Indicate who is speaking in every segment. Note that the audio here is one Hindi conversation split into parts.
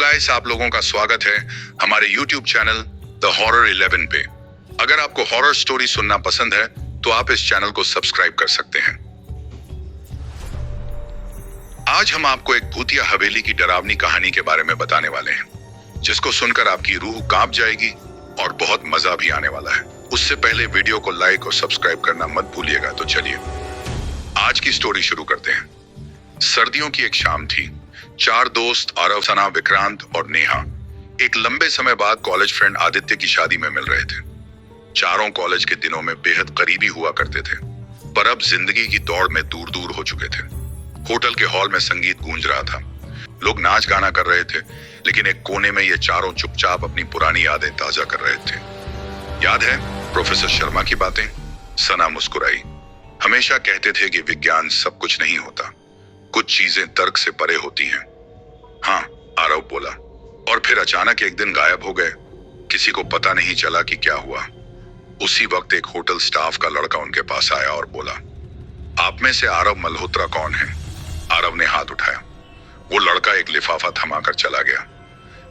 Speaker 1: गाइस, आप लोगों का स्वागत है हमारे YouTube चैनल द हॉरर 11 पे। अगर आपको हॉरर स्टोरी सुनना पसंद है तो आप इस चैनल को सब्सक्राइब कर सकते हैं। आज हम आपको एक भूतिया हवेली की डरावनी कहानी के बारे में बताने वाले हैं, जिसको सुनकर आपकी रूह कांप जाएगी और बहुत मजा भी आने वाला है। उससे पहले वीडियो को लाइक और सब्सक्राइब करना मत भूलिएगा। तो चलिए आज की स्टोरी शुरू करते हैं। सर्दियों की एक शाम थी। चार दोस्त आरव, सना, विक्रांत और नेहा एक लंबे समय बाद कॉलेज फ्रेंड आदित्य की शादी में मिल रहे थे। चारों कॉलेज के दिनों में बेहद करीबी हुआ करते थे, पर अब जिंदगी की दौड़ में दूर दूर हो चुके थे। होटल के हॉल में संगीत गूंज रहा था, लोग नाच गाना कर रहे थे, लेकिन एक कोने में ये चारों चुपचाप अपनी पुरानी यादें ताजा कर रहे थे। याद है प्रोफेसर शर्मा की बातें? सना मुस्कुराई। हमेशा कहते थे कि विज्ञान सब कुछ नहीं होता, कुछ चीजें तर्क से परे होती हैं। हाँ, आरव बोला। और फिर अचानक एक दिन गायब हो गए। किसी को पता नहीं चला कि क्या हुआ। उसी वक्त एक होटल स्टाफ का लड़का उनके पास आया और बोला, आप में से आरव मल्होत्रा कौन है? आरव ने हाथ उठाया। वो लड़का एक लिफाफा थमाकर चला गया।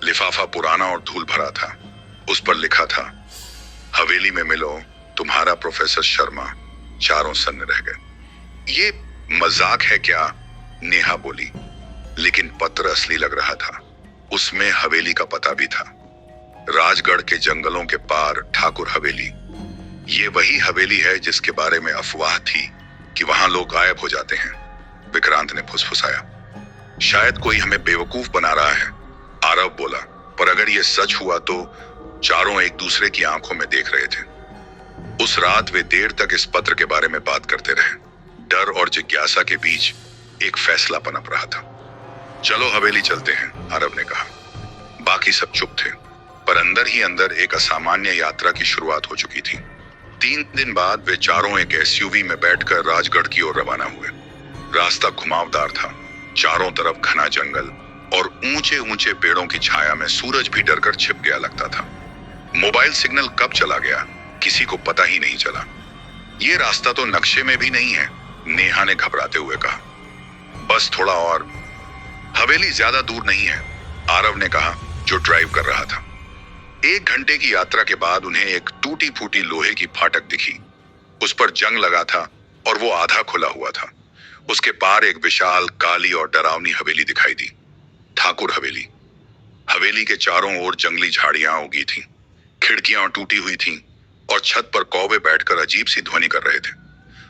Speaker 1: लिफाफा पुराना और धूल भरा था। उस पर लिखा था, हवेली में मिलो तुम्हारा प्रोफेसर शर्मा। चारों सन्न रह गए। ये मजाक है क्या? नेहा बोली। लेकिन पत्र असली लग रहा था। उसमें हवेली का पता भी था। राजगढ़ के जंगलों के पार ठाकुर हवेली। ये वही हवेली है जिसके बारे में अफवाह थी कि वहां लोग गायब हो जाते हैं। विक्रांत ने फुसफुसाया। शायद कोई हमें बेवकूफ बना रहा है, आरव बोला। पर अगर ये सच हुआ तो चारों एक दूसरे की आंखों में देख रहे थे। उस रात वे देर तक इस पत्र के बारे में बात करते रहे। डर और जिज्ञासा के बीच एक फैसला पनप रहा था। चलो हवेली चलते हैं, आरव ने कहा। बाकी सब चुप थे, पर अंदर ही अंदर एक असामान्य यात्रा की शुरुआत हो चुकी थी। 3 दिन बाद वे चारों एक एसयूवी में बैठकर राजगढ़ की ओर रवाना हुए। रास्ता घुमावदार था। चारों तरफ घना जंगल और ऊंचे ऊंचे पेड़ों की छाया में सूरज भी डरकर छिप गया लगता था। मोबाइल सिग्नल कब चला गया किसी को पता ही नहीं चला। ये रास्ता तो नक्शे में भी नहीं है, नेहा ने घबराते हुए कहा। बस थोड़ा और। हवेली ज्यादा दूर नहीं है, आरव ने कहा, जो ड्राइव कर रहा था। 1 घंटे की यात्रा के बाद उन्हें एक टूटी फूटी लोहे की फाटक दिखी। उस पर जंग लगा था और वो आधा खुला हुआ था। उसके पार एक विशाल, काली और डरावनी हवेली दिखाई दी। ठाकुर हवेली। हवेली के चारों ओर जंगली झाड़ियां उगी थीं, खिड़कियां टूटी हुई थीं और छत पर कौवे बैठकर अजीब सी ध्वनि कर रहे थे।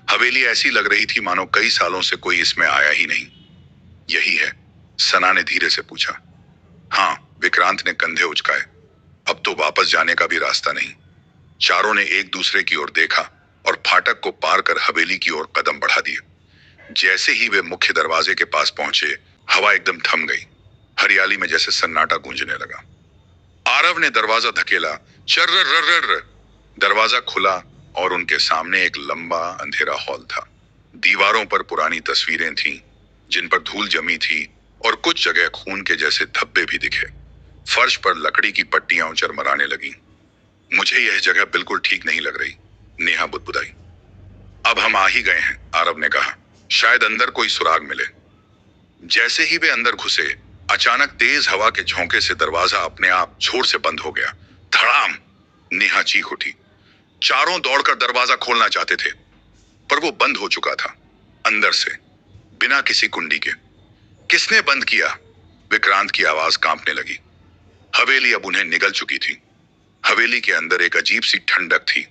Speaker 1: हवेली ऐसी लग रही थी मानो कई सालों से कोई इसमें आया ही नहीं। यही है? सना ने धीरे से पूछा। हाँ, विक्रांत ने कंधे उचकाए। अब तो वापस जाने का भी रास्ता नहीं। चारों ने एक दूसरे की ओर देखा और फाटक को पार कर हवेली की ओर कदम बढ़ा दिए। जैसे ही वे मुख्य दरवाजे के पास पहुंचे, हवा एकदम थम गई। हरियाली में जैसे सन्नाटा गूंजने लगा। आरव ने दरवाजा धकेला। चर्र। दरवाजा खुला और उनके सामने एक लंबा अंधेरा हॉल था। दीवारों पर पुरानी तस्वीरें थीं, जिन पर धूल जमी थी और कुछ जगह खून के जैसे धब्बे भी दिखे। फर्श पर लकड़ी की पट्टियां चरमराने लगी। मुझे यह जगह बिल्कुल ठीक नहीं लग रही, नेहा बुदबुदाई। अब हम आ ही गए हैं, आरव ने कहा। शायद अंदर कोई सुराग मिले। जैसे ही वे अंदर घुसे, अचानक तेज हवा के झोंके से दरवाजा अपने आप जोर से बंद हो गया। धड़ाम! नेहा चीख उठी। चारों दौड़कर दरवाजा खोलना चाहते थे, पर वो बंद हो चुका था, अंदर से, बिना किसी कुंडी के। किसने बंद किया? विक्रांत की आवाज कांपने लगी। हवेली अब उन्हें निगल चुकी थी। हवेली के अंदर एक अजीब सी ठंडक थी,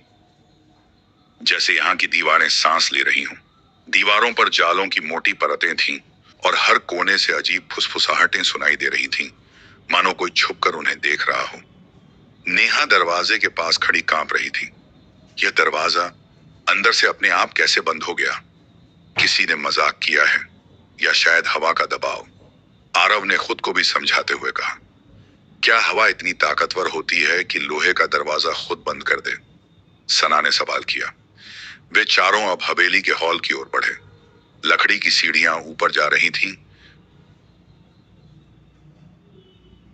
Speaker 1: जैसे यहाँ की दीवारें सांस ले रही हों। दीवारों पर जालों की मोटी परतें थीं और हर कोने से अजीब फुसफुसाहटें सुनाई दे रही थीं, मानो कोई छुपकर उन्हें देख रहा हो। नेहा दरवाजे के पास खड़ी कांप रही थी। यह दरवाजा अंदर से अपने आप कैसे बंद हो गया? किसी ने मजाक किया है या शायद हवा का दबाव? आरव ने खुद को भी समझाते हुए कहा। क्या हवा इतनी ताकतवर होती है कि लोहे का दरवाजा खुद बंद कर दे? सना ने सवाल किया। वे चारों अब हवेली के हॉल की ओर बढ़े। लकड़ी की सीढ़ियां ऊपर जा रही थीं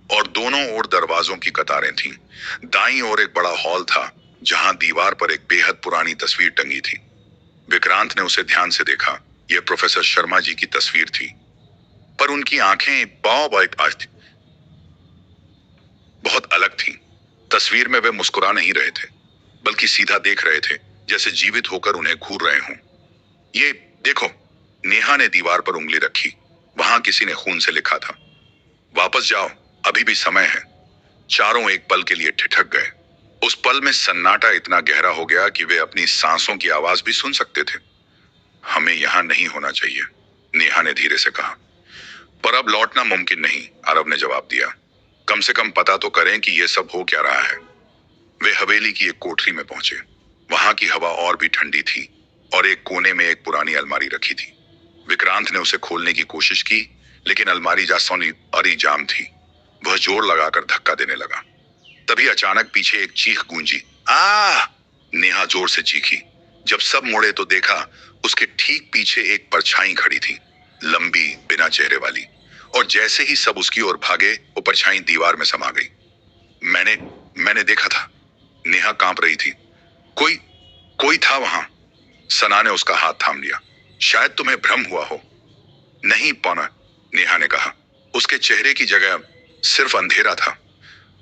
Speaker 1: और दोनों ओर दरवाजों की कतारें थीं। दाईं ओर एक बड़ा हॉल था, जहां दीवार पर एक बेहद पुरानी तस्वीर टंगी थी। विक्रांत ने उसे ध्यान से देखा। यह प्रोफेसर शर्मा जी की तस्वीर थी, पर उनकी आंखें तस्वीर में वे मुस्कुरा नहीं रहे थे, बल्कि सीधा देख रहे थे, जैसे जीवित होकर उन्हें घूर रहे हों। ये देखो, नेहा ने दीवार पर उंगली रखी। वहां किसी ने खून से लिखा था, वापस जाओ, अभी भी समय है। चारों एक पल के लिए ठिठक गए। उस पल में सन्नाटा इतना गहरा हो गया कि वे अपनी सांसों की आवाज भी सुन सकते थे। हमें यहां नहीं होना चाहिए, नेहा ने धीरे से कहा। पर अब लौटना मुमकिन नहीं, आरव ने जवाब दिया। कम से कम पता तो करें कि यह सब हो क्या रहा है। वे हवेली की एक कोठरी में पहुंचे। वहां की हवा और भी ठंडी थी और एक कोने में एक पुरानी अलमारी रखी थी। विक्रांत ने उसे खोलने की कोशिश की, लेकिन अलमारी अरी जाम थी। वह जोर लगाकर धक्का देने लगा। तभी अचानक पीछे एक चीख गूंजी। आ! नेहा जोर से चीखी। जब सब मुड़े तो देखा उसके ठीक पीछे एक परछाई खड़ी थी, लंबी, बिना चेहरे वाली। और जैसे ही सब उसकी ओर भागे, वो परछाई दीवार में समा गई। मैंने देखा था, नेहा कांप रही थी। कोई कोई था वहां। सना ने उसका हाथ थाम लिया। शायद तुम्हें भ्रम हुआ हो। नहीं पौना, नेहा ने कहा। उसके चेहरे की जगह सिर्फ अंधेरा था।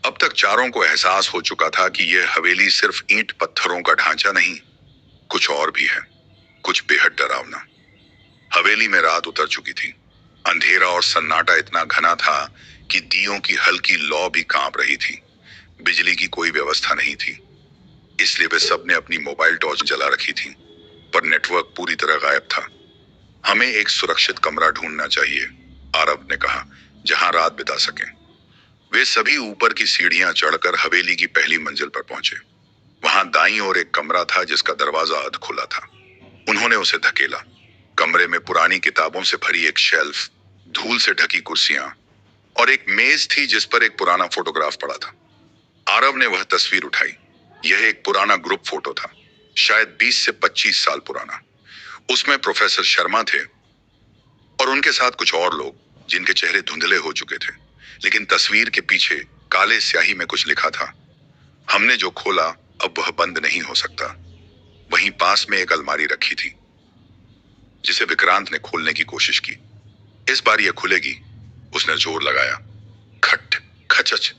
Speaker 1: अब तक चारों को एहसास हो चुका था कि यह हवेली सिर्फ ईंट पत्थरों का ढांचा नहीं, कुछ और भी है, कुछ बेहद डरावना। हवेली में रात उतर चुकी थी। अंधेरा और सन्नाटा इतना घना था कि दियों की हल्की लौ भी कांप रही थी। बिजली की कोई व्यवस्था नहीं थी, इसलिए वे सबने अपनी मोबाइल टॉर्च जला रखी थी, पर नेटवर्क पूरी तरह गायब था। हमें एक सुरक्षित कमरा ढूंढना चाहिए, आरव ने कहा, जहां रात बिता सकें। वे सभी ऊपर की सीढ़ियां चढ़कर हवेली की पहली मंजिल पर पहुंचे। वहां दाईं ओर एक कमरा था जिसका दरवाजा अध खुला था। उन्होंने उसे धकेला। कमरे में पुरानी किताबों से भरी एक शेल्फ, धूल से ढकी कुर्सियां और एक मेज थी जिस पर एक पुराना फोटोग्राफ पड़ा था। आरव ने वह तस्वीर उठाई। यह एक पुराना ग्रुप फोटो था, शायद 20 से 25 साल पुराना। उसमें प्रोफेसर शर्मा थे और उनके साथ कुछ और लोग जिनके चेहरे धुंधले हो चुके थे, लेकिन तस्वीर के पीछे काले स्याही में कुछ लिखा था। हमने जो खोला अब वह बंद नहीं हो सकता। वहीं पास में एक अलमारी रखी थी, जिसे विक्रांत ने खोलने की कोशिश की। इस बार यह खुलेगी, उसने जोर लगाया। खट खचच,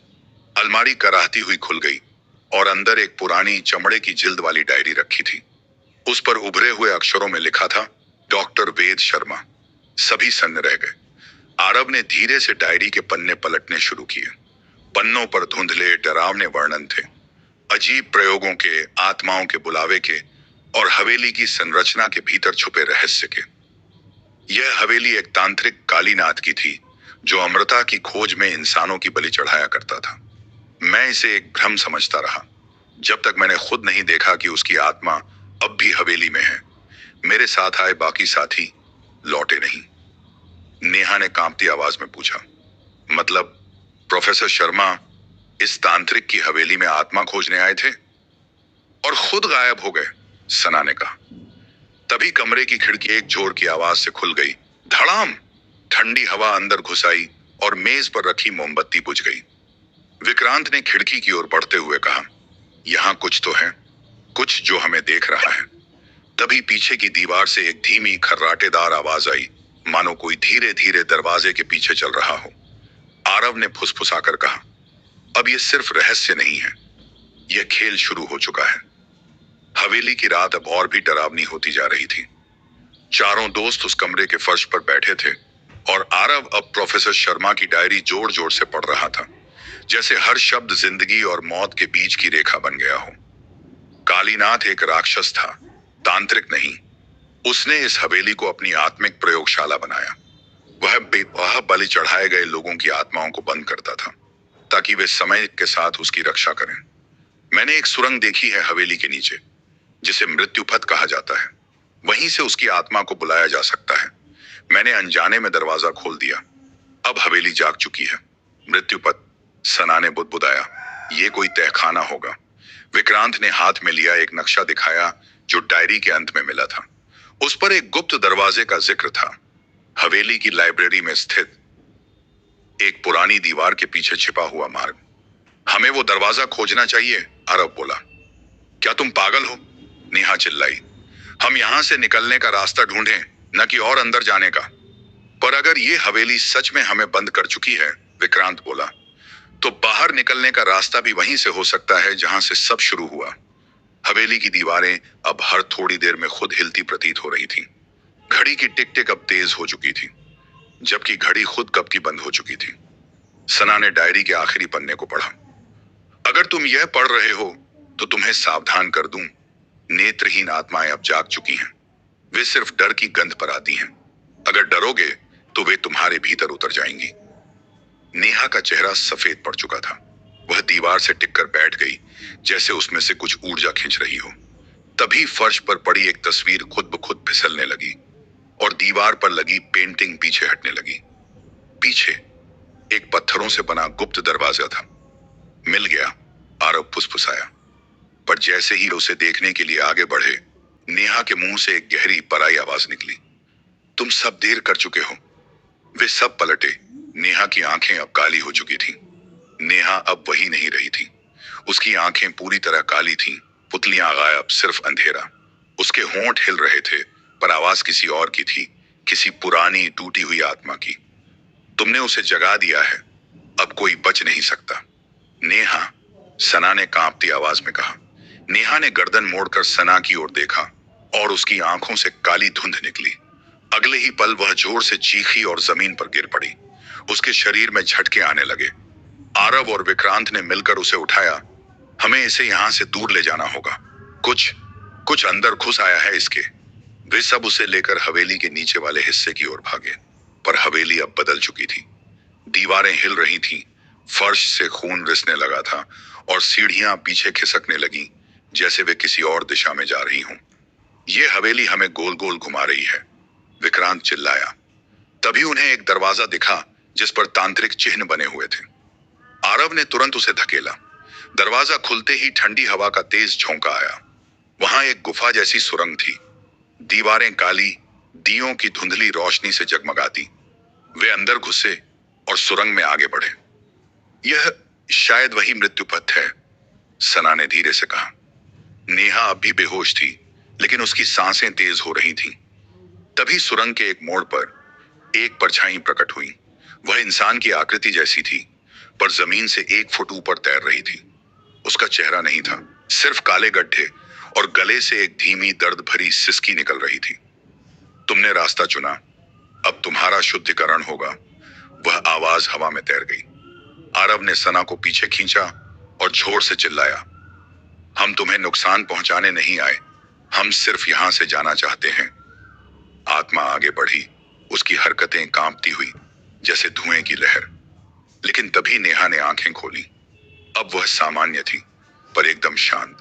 Speaker 1: अलमारी कराहती हुई खुल गई और अंदर एक पुरानी चमड़े की जिल्द वाली डायरी रखी थी। उस पर उभरे हुए अक्षरों में लिखा था, डॉक्टर वेद शर्मा। सभी सन्न रह गए। आरव ने धीरे से डायरी के पन्ने पलटने शुरू किए। पन्नों पर धुंधले, डरावने वर्णन थे, अजीब प्रयोगों के, आत्माओं के बुलावे के और हवेली की संरचना के भीतर छुपे रहस्य के। यह हवेली एक तांत्रिक कालीनाथ की थी, जो अमृता की खोज में इंसानों की बलि चढ़ाया करता था। मैं इसे एक भ्रम समझता रहा, जब तक मैंने खुद नहीं देखा कि उसकी आत्मा अब भी हवेली में है। मेरे साथ आए बाकी साथी लौटे नहीं। नेहा ने कांपती आवाज में पूछा, मतलब प्रोफेसर शर्मा इस तांत्रिक की हवेली में आत्मा खोजने आए थे और खुद गायब हो गए, सना ने कहा। तभी कमरे की खिड़की एक जोर की आवाज से खुल गई। धड़ाम! ठंडी हवा अंदर घुस आई और मेज पर रखी मोमबत्ती बुझ गई। विक्रांत ने खिड़की की ओर बढ़ते हुए कहा, यहां कुछ तो है, कुछ जो हमें देख रहा है। तभी पीछे की दीवार से एक धीमी, खर्राटेदार आवाज आई, मानो कोई धीरे धीरे दरवाजे के पीछे चल रहा हो। आरव ने फुसफुसाकर कहा, अब यह सिर्फ रहस्य नहीं है, यह खेल शुरू हो चुका है। हवेली की रात अब और भी डरावनी होती जा रही थी। चारों दोस्त उस कमरे के फर्श पर बैठे थे और आरव अब प्रोफेसर शर्मा की डायरी जोर जोर से पढ़ रहा था, जैसे हर शब्द जिंदगी और मौत के बीच की रेखा बन गया हो। कालीनाथ एक राक्षस था, तांत्रिक नहीं। उसने इस हवेली को अपनी आत्मिक प्रयोगशाला बनाया। वह बलि चढ़ाए गए लोगों की आत्माओं को बंद करता था, ताकि वे समय के साथ उसकी रक्षा करें। मैंने एक सुरंग देखी है हवेली के नीचे, जिसे मृत्युपथ कहा जाता है। वहीं से उसकी आत्मा को बुलाया जा सकता है। मैंने अनजाने में दरवाजा खोल दिया। अब हवेली जाग चुकी है। मृत्युपथ, सना ने बुदबुदाया। ये कोई तहखाना होगा। विक्रांत ने हाथ में लिया एक नक्शा दिखाया, जो डायरी के अंत में मिला था। उस पर एक गुप्त दरवाजे का जिक्र था। हवेली की लाइब्रेरी में स्थित एक पुरानी दीवार के पीछे छिपा हुआ मार्ग। हमें वो दरवाजा खोजना चाहिए, आरव बोला। क्या तुम पागल हो? नेहा चिल्लाई। हम यहां से निकलने का रास्ता ढूंढें, न कि और अंदर जाने का। पर अगर ये हवेली सच में हमें बंद कर चुकी है, विक्रांत बोला, तो बाहर निकलने का रास्ता भी वहीं से हो सकता है जहां से सब शुरू हुआ। हवेली की दीवारें अब हर थोड़ी देर में खुद हिलती प्रतीत हो रही थीं। घड़ी की टिक टिक अब तेज हो चुकी थी, जबकि घड़ी खुद कब की बंद हो चुकी थी। सना ने डायरी के आखिरी पन्ने को पढ़ा। अगर तुम यह पढ़ रहे हो तो तुम्हें सावधान कर दूं, नेत्रहीन आत्माएं अब जाग चुकी हैं। वे सिर्फ डर की गंध पर आती हैं। अगर डरोगे तो वे तुम्हारे भीतर उतर जाएंगी। नेहा का चेहरा सफेद पड़ चुका था। वह दीवार से टिककर बैठ गई, जैसे उसमें से कुछ ऊर्जा खींच रही हो। तभी फर्श पर पड़ी एक तस्वीर खुद ब खुद फिसलने लगी और दीवार पर लगी पेंटिंग पीछे हटने लगी। पीछे एक पत्थरों से बना गुप्त दरवाजा था। मिल गया, आरव फुसफुसाया। पर जैसे ही उसे देखने के लिए आगे बढ़े, नेहा के मुंह से एक गहरी पराई आवाज निकली। तुम सब देर कर चुके हो। वे सब पलटे। नेहा की आंखें अब काली हो चुकी थीं। नेहा अब वही नहीं रही थी। उसकी आंखें पूरी तरह काली थीं, पुतलियां गायब, सिर्फ अंधेरा। उसके होंठ हिल रहे थे, पर आवाज किसी और की थी, किसी पुरानी टूटी हुई आत्मा की। तुमने उसे जगा दिया है, अब कोई बच नहीं सकता। नेहा, सना ने कांपती आवाज में कहा। नेहा ने गर्दन मोड़कर सना की ओर देखा और उसकी आंखों से काली धुंध निकली। अगले ही पल वह जोर से चीखी और जमीन पर गिर पड़ी। उसके शरीर में झटके आने लगे। आरव और विक्रांत ने मिलकर उसे उठाया। हमें इसे यहां से दूर ले जाना होगा। कुछ कुछ अंदर घुस आया है इसके। वे सब उसे लेकर हवेली के नीचे वाले हिस्से की ओर भागे। पर हवेली अब बदल चुकी थी। दीवारें हिल रही थीं, फर्श से खून रिसने लगा था और सीढ़ियां पीछे खिसकने लगी, जैसे वे किसी और दिशा में जा रही हों। ये हवेली हमें गोल गोल घुमा रही है, विक्रांत चिल्लाया। तभी उन्हें एक दरवाजा दिखा जिस पर तांत्रिक चिन्ह बने हुए थे। आरव ने तुरंत उसे धकेला। दरवाजा खुलते ही ठंडी हवा का तेज झोंका आया। वहां एक गुफा जैसी सुरंग थी। दीवारें काली, दियों की धुंधली रोशनी से जगमगाती। वे अंदर घुसे और सुरंग में आगे बढ़े। यह शायद वही मृत्यु पथ है, सना ने धीरे से कहा। नेहा अब भी बेहोश थी, लेकिन उसकी सांसें तेज हो रही थीं। तभी सुरंग के एक मोड़ पर एक परछाई प्रकट हुई। वह इंसान की आकृति जैसी थी, पर जमीन से 1 फुट ऊपर तैर रही थी। उसका चेहरा नहीं था, सिर्फ काले गड्ढे और गले से एक धीमी दर्द भरी सिसकी निकल रही थी। तुमने रास्ता चुना, अब तुम्हारा शुद्धिकरण होगा। वह आवाज हवा में तैर गई। आरव ने सना को पीछे खींचा और जोर से चिल्लाया। हम तुम्हें नुकसान पहुंचाने नहीं आए, हम सिर्फ यहां से जाना चाहते हैं। आत्मा आगे बढ़ी, उसकी हरकतें कांपती हुई जैसे धुएं की लहर। लेकिन तभी नेहा ने आंखें खोली। अब वह सामान्य थी, पर एकदम शांत।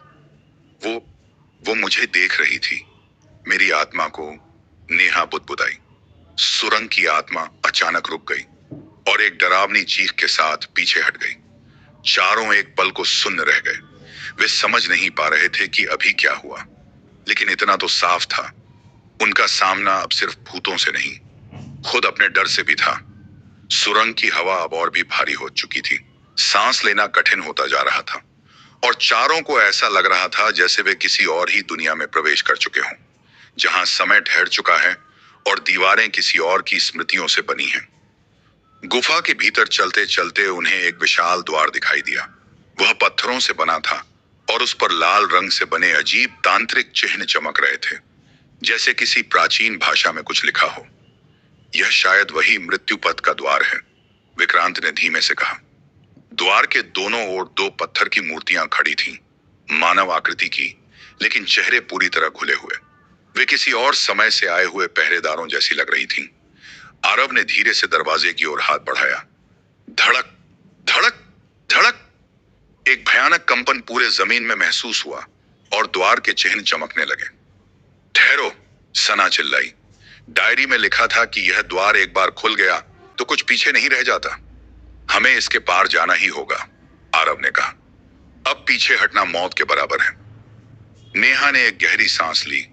Speaker 1: वो वो मुझे देख रही थी, मेरी आत्मा को। नेहा बुदबुदाई। सुरंग की आत्मा अचानक रुक गई और एक डरावनी चीख के साथ पीछे हट गई। चारों एक पल को सुन्न रह गए। वे समझ नहीं पा रहे थे कि अभी क्या हुआ, लेकिन इतना तो साफ था, उनका सामना अब सिर्फ भूतों से नहीं, खुद अपने डर से भी था। सुरंग की हवा अब और भी भारी हो चुकी थी। सांस लेना कठिन होता जा रहा था और चारों को ऐसा लग रहा था जैसे वे किसी और ही दुनिया में प्रवेश कर चुके हों, जहां समय ठहर चुका है और दीवारें किसी और की स्मृतियों से बनी हैं। गुफा के भीतर चलते चलते उन्हें एक विशाल द्वार दिखाई दिया। वह पत्थरों से बना था और उस पर लाल रंग से बने अजीब तांत्रिक चिन्ह चमक रहे थे, जैसे किसी प्राचीन भाषा में कुछ लिखा हो। यह शायद वही मृत्यु पथ का द्वार है, विक्रांत ने धीमे से कहा। द्वार के दोनों ओर 2 पत्थर की मूर्तियां खड़ी थीं, मानव आकृति की, लेकिन चेहरे पूरी तरह खुले हुए। वे किसी और समय से आए हुए पहरेदारों जैसी लग रही थीं। आरव ने धीरे से दरवाजे की ओर हाथ बढ़ाया। धड़क, धड़क, धड़क। एक भयानक कंपन पूरे जमीन में महसूस हुआ और द्वार के चिन्ह चमकने लगे। ठहरो, सना चिल्लाई। डायरी में लिखा था कि यह द्वार एक बार खुल गया तो कुछ पीछे नहीं रह जाता। हमें इसके पार जाना ही होगा, आरव ने कहा। अब पीछे हटना मौत के बराबर है। नेहा ने एक गहरी सांस ली।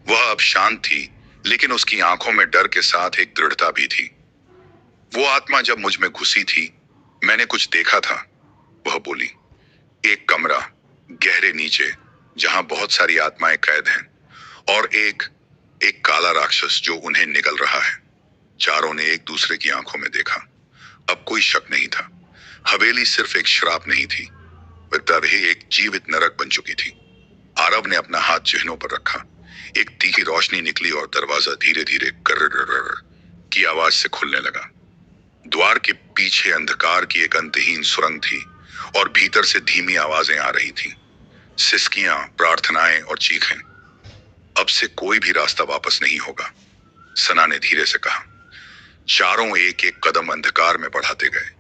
Speaker 1: वह अब शांत थी, लेकिन उसकी आंखों में डर के साथ एक दृढ़ता भी थी। वो आत्मा जब मुझ में घुसी थी, मैंने कुछ देखा था, वह बोली। एक कमरा, गहरे नीचे, जहां बहुत सारी आत्माएं कैद हैं, और एक काला राक्षस जो उन्हें निगल रहा है। चारों ने एक दूसरे की आंखों में देखा। अब कोई शक नहीं था। हवेली सिर्फ एक श्राप नहीं थी, वह तब ही एक जीवित नरक बन चुकी थी। आरव ने अपना हाथ चिन्हों पर रखा। एक तीखी रोशनी निकली और दरवाजा धीरे धीरे कर की आवाज से खुलने लगा। द्वार के पीछे अंधकार की एक अंतहीन सुरंग थी और भीतर से धीमी आवाजें आ रही थीं, सिसकियां, प्रार्थनाएं और चीखें। अब से कोई भी रास्ता वापस नहीं होगा, सना ने धीरे से कहा। चारों एक एक कदम अंधकार में बढ़ाते गए।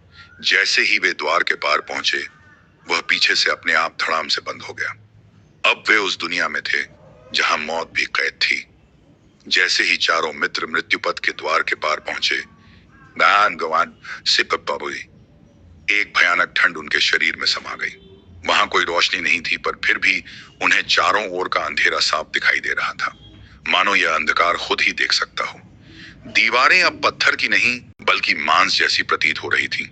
Speaker 1: जैसे ही वे द्वार के पार पहुंचे, वह पीछे से अपने आप धड़ाम से बंद हो गया। अब वे उस दुनिया में थे जहां मौत भी कैद थी। जैसे ही चारों मित्र मृत्युपथ के द्वार के पार पहुंचे, गवान एक भयानक ठंड उनके शरीर में समा गई। वहां कोई रोशनी नहीं थी, पर फिर भी उन्हें चारों ओर का अंधेरा साफ दिखाई दे रहा था, मानो यह अंधकार खुद ही देख सकता हो। दीवारें अब पत्थर की नहीं बल्कि मांस जैसी प्रतीत हो रही थीं,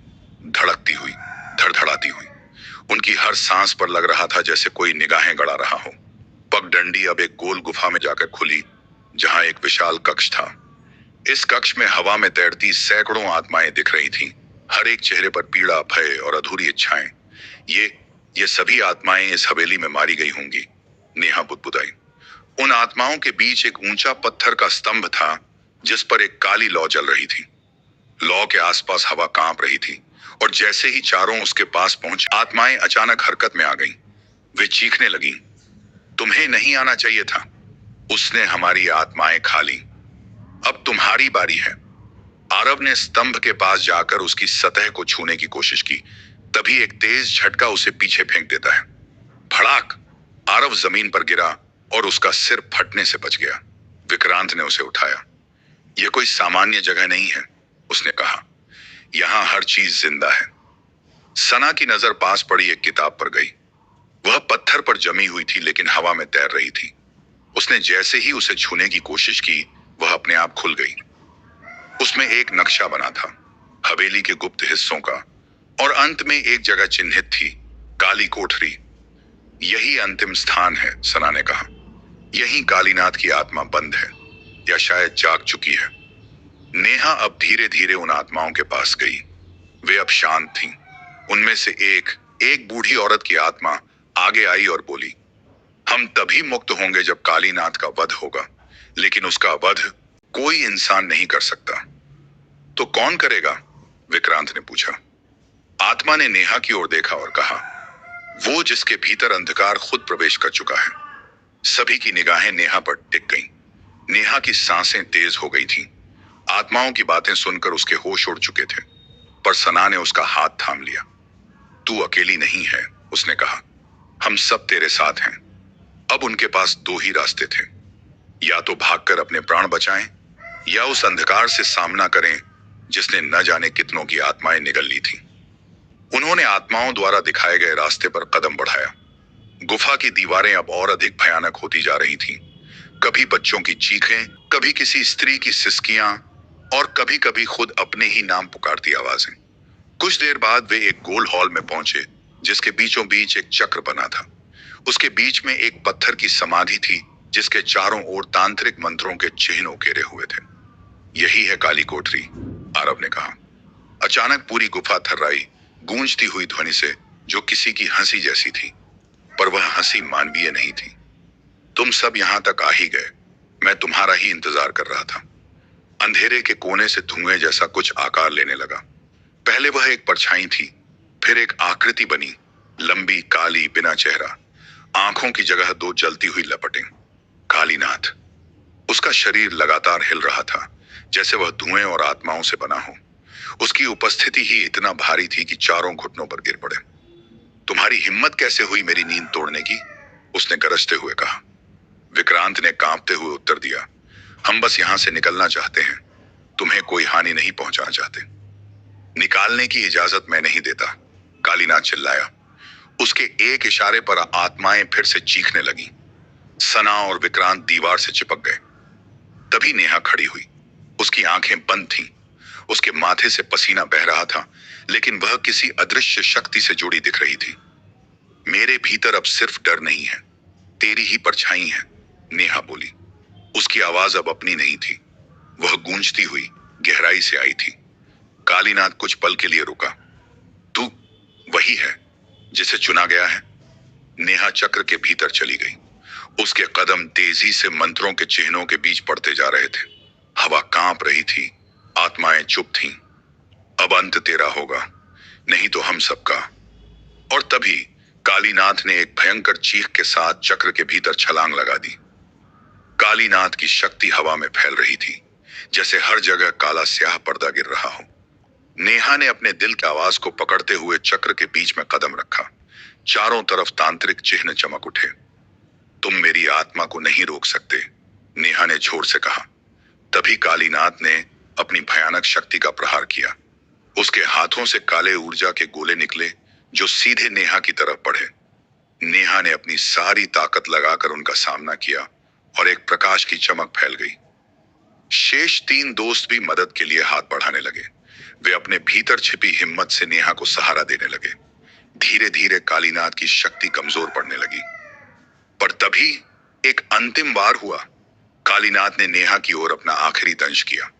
Speaker 1: धड़कती हुई, धड़धड़ाती हुई। उनकी हर सांस पर लग रहा था जैसे कोई निगाहें गड़ा रहा हो। पगडंडी अब एक गोल गुफा में जाकर खुली, जहां एक विशाल कक्ष था। इस कक्ष में हवा में तैरती सैकड़ों आत्माएं दिख रही थीं, हर एक चेहरे पर पीड़ा, भय और अधूरी इच्छाएं। ये सभी आत्माएं इस हवेली में मारी गई होंगी, नेहा बुदबुदाई। उन आत्माओं के बीच एक ऊंचा पत्थर का स्तंभ था, जिस पर एक काली लौ जल रही थी। लौ के आसपास हवा कांप रही थी, और जैसे ही चारों उसके पास पहुंचे, आत्माएं अचानक हरकत में आ गईं। वे चीखने लगीं, तुम्हें नहीं आना चाहिए था, उसने हमारी आत्माएं खा ली, अब तुम्हारी बारी है। आरव ने स्तंभ के पास जाकर उसकी सतह को छूने की कोशिश की, तभी एक तेज झटका उसे पीछे फेंक देता है। भड़ाक! आरव जमीन पर गिरा और उसका सिर फटने से बच गया। विक्रांत ने उसे उठाया। यह कोई सामान्य जगह नहीं है, उसने कहा। यहां हर चीज जिंदा है। सना की नजर पास पड़ी एक किताब पर गई। वह पत्थर पर जमी हुई थी, लेकिन हवा में तैर रही थी। उसने जैसे ही उसे छूने की कोशिश की, वह अपने आप खुल गई। उसमें एक नक्शा बना था, हवेली के गुप्त हिस्सों का, और अंत में एक जगह चिन्हित थी, काली कोठरी। यही अंतिम स्थान है, सना ने कहा। यही कालीनाथ की आत्मा बंद है, या शायद जाग चुकी है। नेहा अब धीरे धीरे उन आत्माओं के पास गई। वे अब शांत थीं। उनमें से एक बूढ़ी औरत की आत्मा आगे आई और बोली, हम तभी मुक्त होंगे जब कालीनाथ का वध होगा, लेकिन उसका वध कोई इंसान नहीं कर सकता। तो कौन करेगा? विक्रांत ने पूछा। आत्मा ने नेहा की ओर देखा और कहा, वो जिसके भीतर अंधकार खुद प्रवेश कर चुका है। सभी की निगाहें नेहा पर टिक गईं। नेहा की सांसें तेज हो गई थीं। आत्माओं की बातें सुनकर उसके होश उड़ चुके थे, पर सना ने उसका हाथ थाम लिया। तू अकेली नहीं है, उसने कहा। हम सब तेरे साथ हैं। अब उनके पास दो ही रास्ते थे, या तो भागकर अपने प्राण बचाएं, या उस अंधकार से सामना करें जिसने न जाने कितनों की आत्माएं निगल ली थी। उन्होंने आत्माओं द्वारा दिखाए गए रास्ते पर कदम बढ़ाया। गुफा की दीवारें अब और अधिक भयानक होती जा रही थीं। कभी बच्चों की चीखें, कभी किसी स्त्री की सिसकियां, और कभी कभी खुद अपने ही नाम पुकारती आवाजें। कुछ देर बाद वे एक गोल हॉल में पहुंचे, जिसके बीचों बीच एक चक्र बना था। उसके बीच में एक पत्थर की समाधि थी, जिसके चारों ओर तांत्रिक मंत्रों के चिन्ह उकेरे हुए थे। यही है काली कोठरी, आरव ने कहा। अचानक पूरी गुफा थर्राई, गूंजती हुई ध्वनि से, जो किसी की हंसी जैसी थी, पर वह हंसी मानवीय नहीं थी। तुम सब यहां तक आ ही गए, मैं तुम्हारा ही इंतजार कर रहा था। अंधेरे के कोने से धुएं जैसा कुछ आकार लेने लगा। पहले वह एक परछाई थी, फिर एक आकृति बनी, लंबी, काली, बिना चेहरा, आंखों की जगह दो जलती हुई लपटें। कालीनाथ। उसका शरीर लगातार हिल रहा था, जैसे वह धुएं और आत्माओं से बना हो। उसकी उपस्थिति ही इतना भारी थी कि चारों घुटनों पर गिर पड़े। तुम्हारी हिम्मत कैसे हुई मेरी नींद तोड़ने की? उसने गरजते हुए कहा। विक्रांत ने कांपते हुए उत्तर दिया, हम बस यहां से निकलना चाहते हैं, तुम्हें कोई हानि नहीं पहुंचाना चाहते। निकालने की इजाजत मैं नहीं देता, कालीनाथ चिल्लाया। उसके एक इशारे पर आत्माएं फिर से चीखने लगीं। सना और विक्रांत दीवार से चिपक गए। तभी नेहा खड़ी हुई। उसकी आंखें बंद थीं। उसके माथे से पसीना बह रहा था, लेकिन वह किसी अदृश्य शक्ति से जुड़ी दिख रही थी। मेरे भीतर अब सिर्फ डर नहीं है, तेरी ही परछाई है, नेहा बोली। उसकी आवाज अब अपनी नहीं थी, वह गूंजती हुई गहराई से आई थी। कालीनाथ कुछ पल के लिए रुका। तू वही है जिसे चुना गया है। नेहा चक्र के भीतर चली गई। उसके कदम तेजी से मंत्रों के चिन्हों के बीच पड़ते जा रहे थे। हवा कांप रही थी, आत्माएं चुप थीं। अब अंत तेरा होगा, नहीं तो हम सबका। और तभी कालीनाथ ने एक भयंकर चीख के साथ चक्र के भीतर छलांग लगा दी। कालीनाथ की शक्ति हवा में फैल रही थी, जैसे हर जगह काला स्याह पर्दा गिर रहा हो। नेहा ने अपने दिल की आवाज को पकड़ते हुए चक्र के बीच में कदम रखा। चारों तरफ तांत्रिक चिन्ह चमक उठे। तुम मेरी आत्मा को नहीं रोक सकते, नेहा ने जोर से कहा। तभी कालीनाथ ने अपनी भयानक शक्ति का प्रहार किया। उसके हाथों से काले ऊर्जा के गोले निकले जो सीधे नेहा की तरफ बढ़े। नेहा ने अपनी सारी ताकत लगाकर उनका सामना किया और एक प्रकाश की चमक फैल गई। शेष 3 दोस्त भी मदद के लिए हाथ बढ़ाने लगे। वे अपने भीतर छिपी हिम्मत से नेहा को सहारा देने लगे। धीरे धीरे कालीनाथ की शक्ति कमजोर पड़ने लगी। पर तभी एक अंतिम वार हुआ। कालीनाथ ने नेहा की ओर अपना आखिरी दंश किया।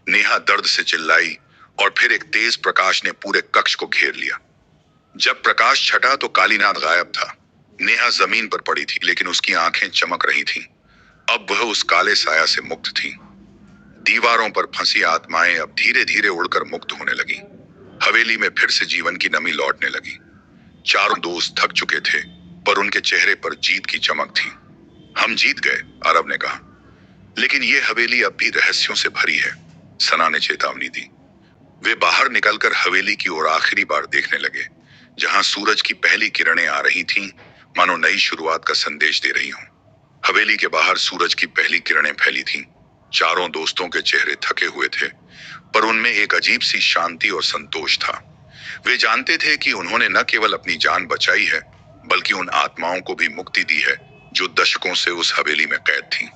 Speaker 1: नेहा दर्द से चिल्लाई और फिर एक तेज प्रकाश ने पूरे कक्ष को घेर लिया। जब प्रकाश छटा तो कालीनाथ गायब था। नेहा जमीन पर पड़ी थी, लेकिन उसकी आंखें चमक रही थीं। अब वह उस काले साया से मुक्त थी। दीवारों पर फंसी आत्माएं अब धीरे धीरे उड़कर मुक्त होने लगी। हवेली में फिर से जीवन की नमी लौटने लगी। चारों दोस्त थक चुके थे, पर उनके चेहरे पर जीत की चमक थी। हम जीत गए, आरव ने कहा। लेकिन ये हवेली अब भी रहस्यों से भरी है, सना ने चेतावनी दी। वे बाहर निकलकर हवेली की ओर आखिरी बार देखने लगे, जहां सूरज की पहली किरणें आ रही थीं, मानो नई शुरुआत का संदेश दे रही हों। हवेली के बाहर सूरज की पहली किरणें फैली थीं। चारों दोस्तों के चेहरे थके हुए थे, पर उनमें एक अजीब सी शांति और संतोष था। वे जानते थे कि उन्होंने न केवल अपनी जान बचाई है, बल्कि उन आत्माओं को भी मुक्ति दी है जो दशकों से उस हवेली में कैद थीं।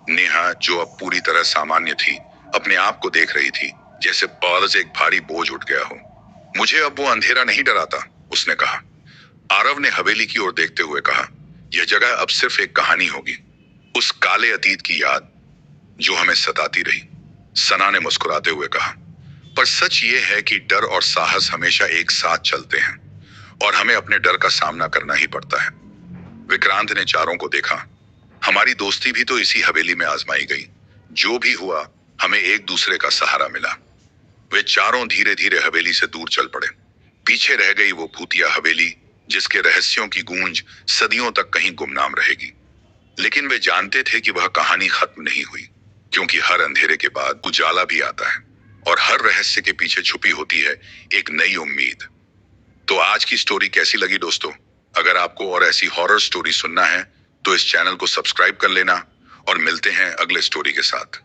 Speaker 1: नेहा, जो अब पूरी तरह सामान्य थी, अपने आप को देख रही थी जैसे बाल से एक भारी बोझ उठ गया हो। मुझे अब वो अंधेरा नहीं डराता, उसने कहा। आरव ने हवेली की ओर देखते हुए कहा, यह जगह अब सिर्फ एक कहानी होगी, उस काले अतीत की याद जो हमें सताती रही। सना ने मुस्कुराते हुए कहा, पर सच ये है कि डर और साहस हमेशा एक साथ चलते हैं और हमें अपने डर का सामना करना ही पड़ता है। विक्रांत ने चारों को देखा। हमारी दोस्ती भी तो इसी हवेली में आजमाई गई। जो भी हुआ, हमें एक दूसरे का सहारा मिला। वे चारों धीरे धीरे हवेली से दूर चल पड़े। पीछे रह गई वो भूतिया हवेली जिसके रहस्यों की गूंज सदियों तक कहीं गुमनाम रहेगी। लेकिन वे जानते थे कि वह कहानी खत्म नहीं हुई, क्योंकि हर अंधेरे के बाद उजाला भी आता है और हर रहस्य के पीछे छुपी होती है एक नई उम्मीद। तो आज की स्टोरी कैसी लगी दोस्तों? अगर आपको और ऐसी हॉरर स्टोरी सुनना है तो इस चैनल को सब्सक्राइब कर लेना और मिलते हैं अगले स्टोरी के साथ।